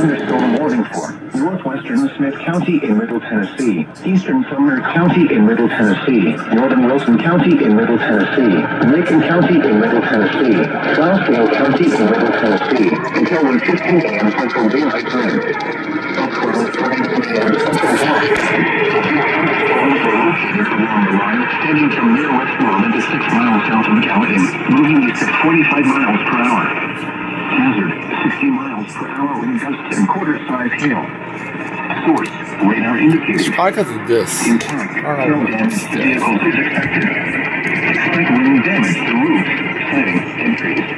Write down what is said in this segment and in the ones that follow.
thunderstorm warning for northwestern Smith County in Middle Tennessee, eastern Sumner County in Middle Tennessee, northern Wilson County in Middle Tennessee, Macon County in Middle Tennessee, Southfield County in Middle Tennessee, until 1:15 a.m. Central Daylight Time. At 12:20 p.m. Central Daylight Time, storms are located along the line extending from near West Norman to 6 miles south of Gallatin, moving east at 45 miles per hour. Hazard, 60 miles per hour wind gusts and quarter-size hail. Source, radar indicated. It's probably because of this. Intact, hail damage to vehicles is expected. Expect wind damage to roofs, siding, and trees.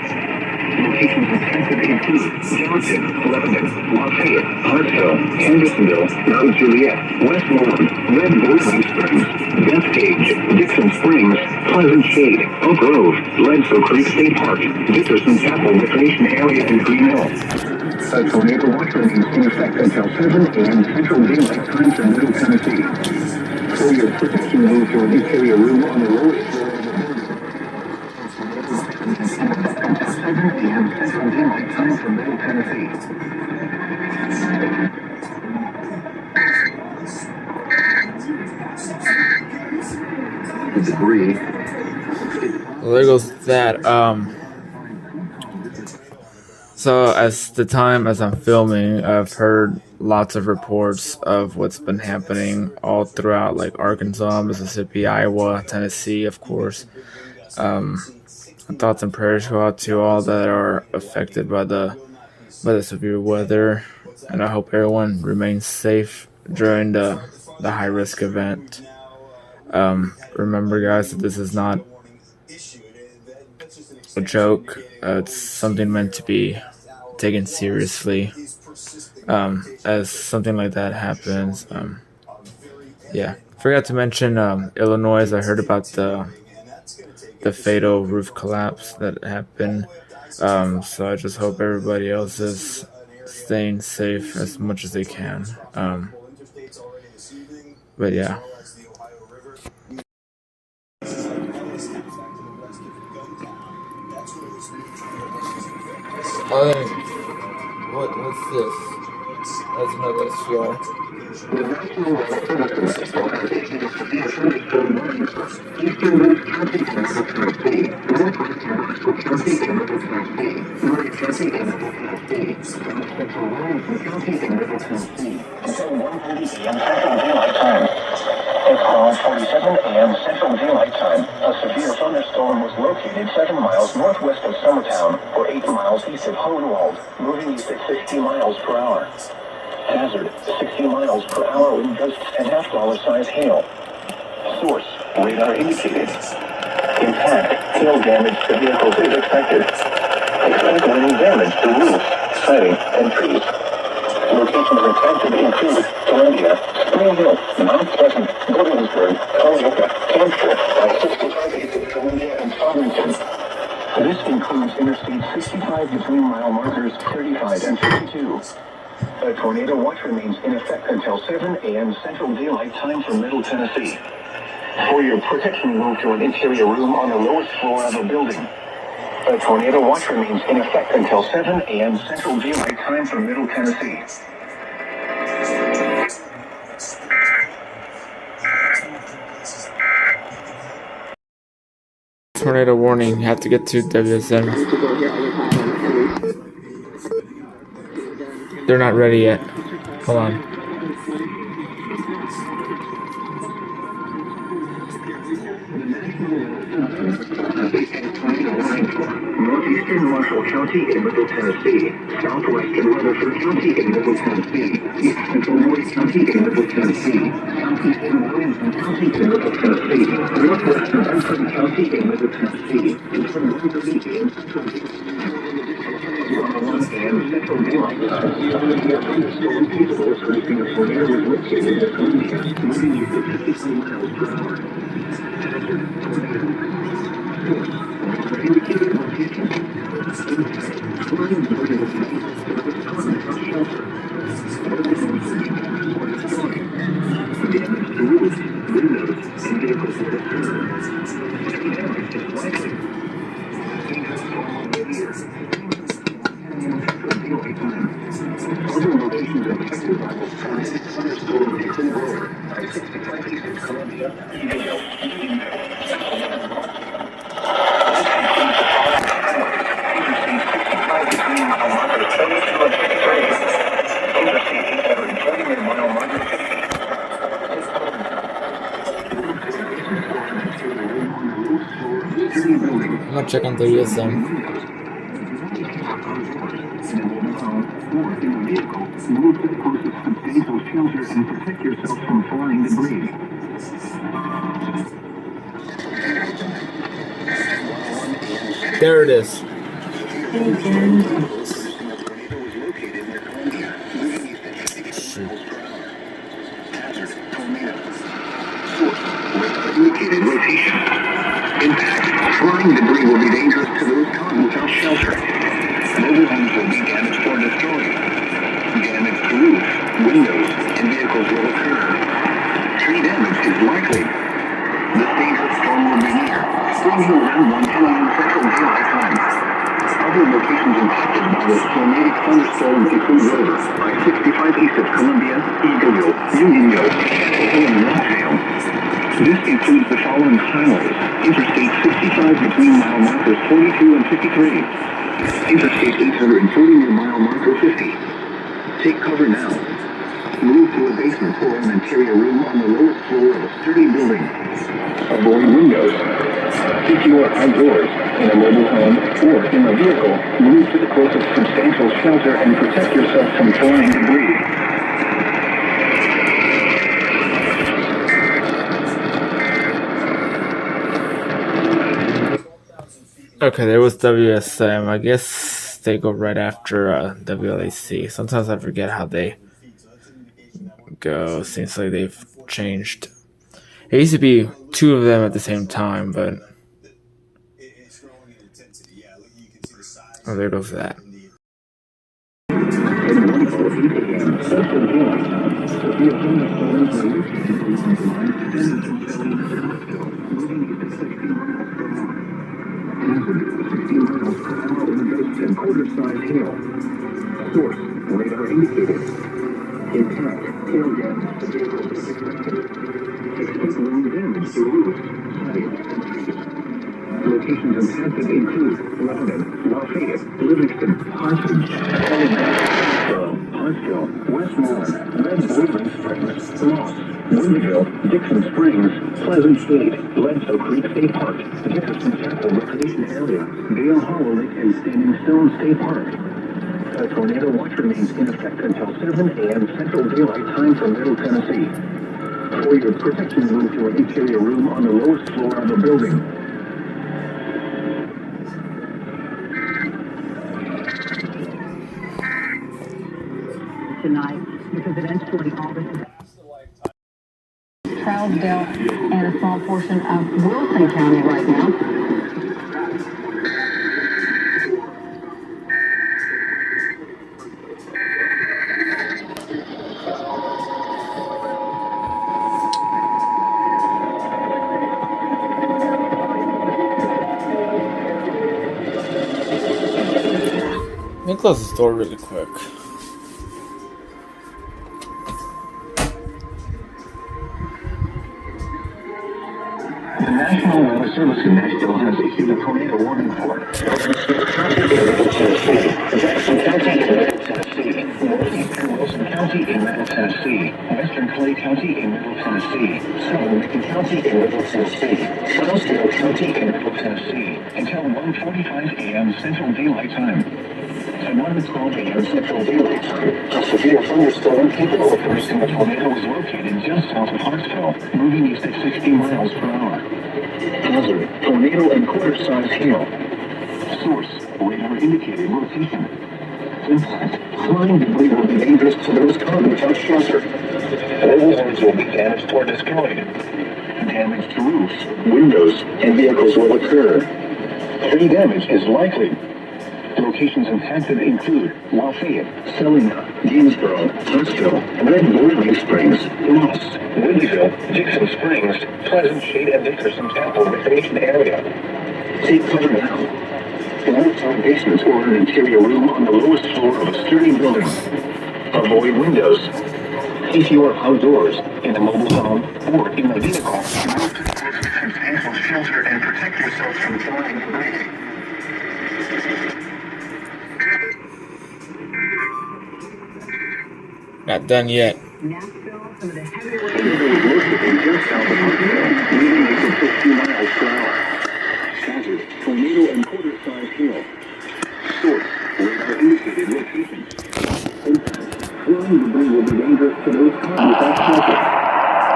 Locations expected include Gallatin, Lebanon, Lafayette, Hartsville, Hendersonville, Mount Juliet, West Norman, Red Bull Springs, Bethpage, Dixon Springs, Pleasant Shade, Oak Grove, Bledsoe Creek State Park, Dickerson Chapel Recreation Area, and Green Hill. A tornado watch remains in effect until 7 a.m. Central Daylight Time for Middle Tennessee. For your protection, move to an interior room on the lowest floor of the building. 7 a.m. Central Daylight Time for Middle Tennessee. Debris. Well, there goes that. So as I'm filming, I've heard lots of reports of what's been happening all throughout, like Arkansas, Mississippi, Iowa, Tennessee, of course. Thoughts and prayers go out to all that are affected by the severe weather, and I hope everyone remains safe during the high risk event. Remember, guys, that this is not a joke. It's something meant to be taken seriously. As something like that happens, forgot to mention Illinois. I heard about the fatal roof collapse that happened. So I just hope everybody else is staying safe as much as they can. But yeah. What's this? That's another SGR. The National Weather Service has issued a severe thunderstorm warning for eastern Middle County and Middle Tennessee, northwestern Russell County and Middle Tennessee, North County and Middle Tennessee, south central Williamson County and Middle Tennessee, until 1:30 p.m. Central Daylight Time. At 12:47 a.m. Central Daylight Time, a severe thunderstorm was located 7 miles northwest of Summertown, or 8 miles east of Hohenwald, moving east at 60 miles per hour. Hazard, 60 miles per hour wind gusts and half-dollar-size hail. Source, radar indicated. Intact, hail damage to vehicles is expected. Expect wind damage to roofs, siding, and trees. Locations expected include Columbia, Spring Hill, Mount Pleasant, Gordonsburg, Colioca, Hampshire, I-65 east of Columbia, and Farmington. This includes Interstate 65 between mile markers 35 and 52. A tornado watch remains in effect until 7 a.m. Central Daylight Time for Middle Tennessee. For your protection, move to an interior room on the lowest floor of a building. A tornado watch remains in effect until 7 a.m. Central Daylight Time for Middle Tennessee. Tornado warning. You have to get to WSM. They're not ready yet. Hold on. Northeastern Marshall County in Middle Tennessee, southwestern Rutherford County in Middle Tennessee, east central Lloyd County in Middle Tennessee, southeastern Williamson County in Middle Tennessee, northwestern Benson County in Middle Tennessee, eastern Liberty in Central and Central Daylight Time. Storm capable of producing a tornado with wind speed of moving you to 53 miles per hour. Indicated location. Damage to roofs, windows, and vehicles that are damage is likely. Dangerous storm over here. Other I'm gonna check on the ESM. Move to the closest substantial shelter and protect yourself from flying debris. There it is. Indicated location. Impact. Flying debris will be dangerous to those caught without shelter. Mobile homes will be damaged or destroyed. Damage to roofs, windows, and vehicles will occur. Tree damage is likely. This dangerous storm will be near, bringing around 1 p.m. Central Daylight Time. Other locations impacted by this tornadic thunderstorm include Rover, I-65 east of Columbia, Eagleville, Unionville, and Rockdale. This includes the following highways: Interstate 65 between mile markers 42 and 53. Interstate 840 near mile marker 50. Take cover now. Move to a basement or an interior room on the lowest floor of a sturdy building. Avoid windows. If you are outdoors, in a mobile home, or in a vehicle, move to the closest substantial shelter and protect yourself from flying debris. Okay, there was WSM. I guess they go right after WLAC. Sometimes I forget how they go. Seems like they've changed. It used to be two of them at the same time, but oh, there goes that. And quarter-size hail. Source, radar indicated. Intact, tail gap to vehicle expected. Expect long damage to roof, siding. Locations impacted include Lebanon, Lafayette, Livingston, Hostage, Huntsville, Westmoreland, Red Boiling Springs, Ross, Winterville, Dixon Springs, Pleasant Shade, Bledsoe Creek State Park, Jefferson Chapel Recreation Area, Dale Hollow Lake, and Standing Stone State Park. A tornado watch remains in effect until 7 a.m. Central Daylight Time for Middle Tennessee. For your protection, move to an interior room on the lowest floor of a building. Tonight, because eventually all this is Trousdale and a small portion of Wilson County right now. Let me close this door really quick. The National Weather Service in Nashville has issued a tornado warning for Jackson County in Middle Tennessee, northeastern Wilson County in Middle Tennessee, western Clay County in Middle Tennessee, southern Macon County in Middle Tennessee, Trousdale County in Middle Tennessee, until 1:45 a.m. Central Daylight Time. At 1:12 a.m. Central Daylight Time, a severe thunderstorm capable of producing a tornado was located just south of Hartsville, moving east at 60 miles per hour. Hazard, tornado and quarter-size hail. Source, radar indicated location. Impact, flying debris will be dangerous to those caught without shelter. Mobile homes will be damaged or destroyed. Damage to roofs, windows, and vehicles will occur. Tree damage is likely. Locations impacted include Lafayette, Salina, Gainsborough, Huntsville, Red Boiling Springs, Ross, Winterville, Dixon Springs, Pleasant Shade, and Dickerson Chapel Recreation Area. Take cover now. Move to a basement or an interior room on the lowest floor of a sturdy building. Avoid windows. If you are outdoors, in a mobile home, or in a vehicle, move to the closest substantial shelter and protect yourself from flying debris. Not done yet. Nashville, some of the heavy The river was located just south of Huntsville, moving at 50 miles per hour. Hazard, tornado and quarter-size hail. Source, radar indicated location. Impact, flying debris will be dangerous to those caught without shelter.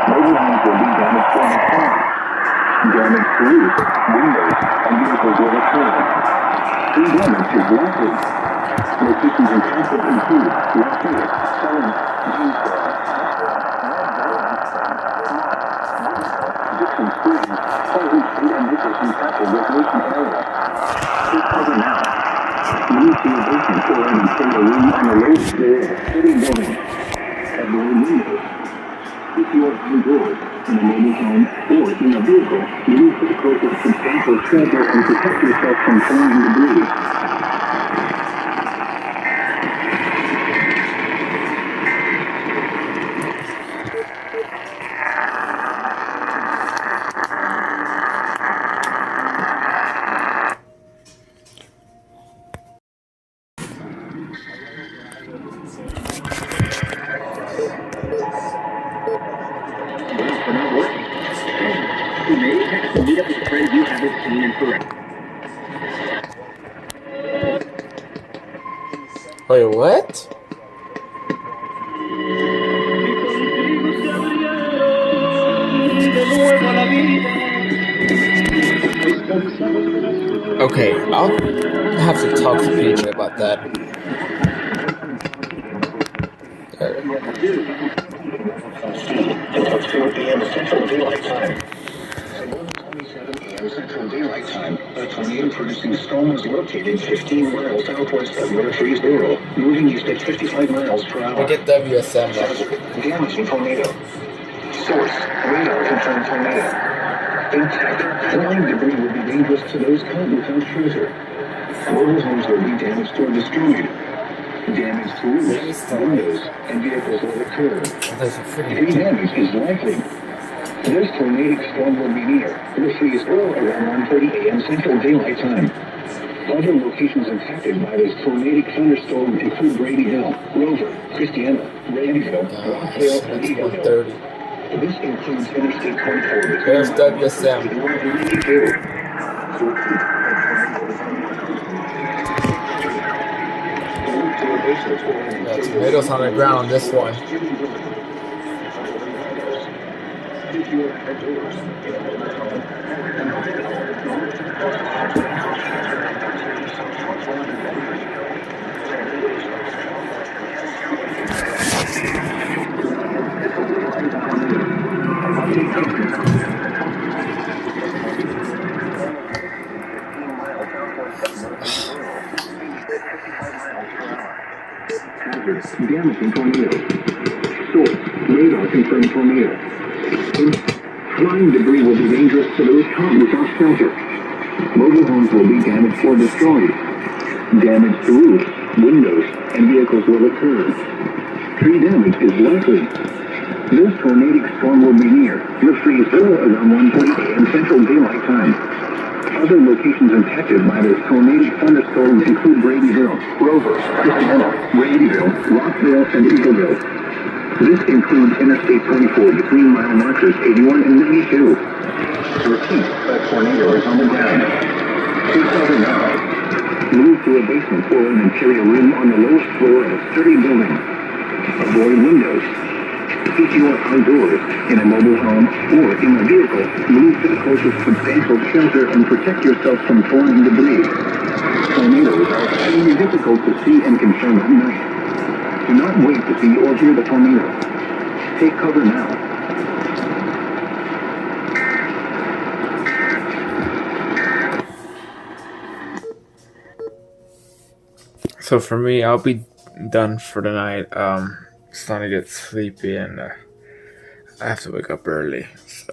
Mobile homes will be damaged from the sky. Damage to roofs, windows, and vehicles will occur. Tree damage is likely. Locations impacted include Lafayette, Selma, Janesville, Dixon Springs, Pleasant Street, and Nicholson Castle Recreation Area. Take cover now. Move to your basement or an interior room on the lowest floor of a city building. Avoid windows. If you are indoors, in a mobile home, or in a vehicle, move to the closest substantial shelter and protect yourself from flying debris. Meet up with a friend you haven't seen in forever. Wait, what? Okay, I'll have to talk to PJ about that. 4 p.m. Central Daylight Time. At 1:27 a.m. Central Daylight Time, a tornado-producing storm was located 15 miles southwest of Murfreesboro, moving east at 55 miles per hour. We get WSM. Damaging tornado. Source, radar confirmed tornado. Impact, flying debris will be dangerous to those caught without shelter. Mobile homes will be damaged or destroyed. Damage to roofs, windows, and vehicles will occur. Tree damage is likely. This tornadic storm will be near Murfreesboro around 1:30 a.m. Central Daylight Time. Other locations impacted by this tornadic thunderstorm include Brady Hill, Rover, Christiana, Randyville, Rockville, and Eagleville. This includes Interstate 24. There's WSM. Tomatoes on the ground, this one. Damaging tornado. Source, radar confirmed tornado. Flying debris will be dangerous to those caught without shelter. Mobile homes will be damaged or destroyed. Damage to roofs, windows, and vehicles will occur. Tree damage is likely. This tornadic storm will be near Murfreesboro around 1:30 a.m. Central Daylight Time. Other locations impacted by this tornadic thunderstorm include Bradyville, Rover, Christiana, Randyville, Rockville, and Eagleville. This includes Interstate 24 between mile markers 81 and 92. Repeat, a tornado is on the ground. Take cover now. Move to a basement or an interior room on the lowest floor of a sturdy building. Avoid windows. If you are outdoors, in a mobile home, or in a vehicle, move to the closest substantial shelter and protect yourself from flying debris. Tornadoes are highly difficult to see and confirm at night. Do not wait to see or hear the tornado. Take cover now. So for me, I'll be done for the night. Starting to get sleepy and I have to wake up early. So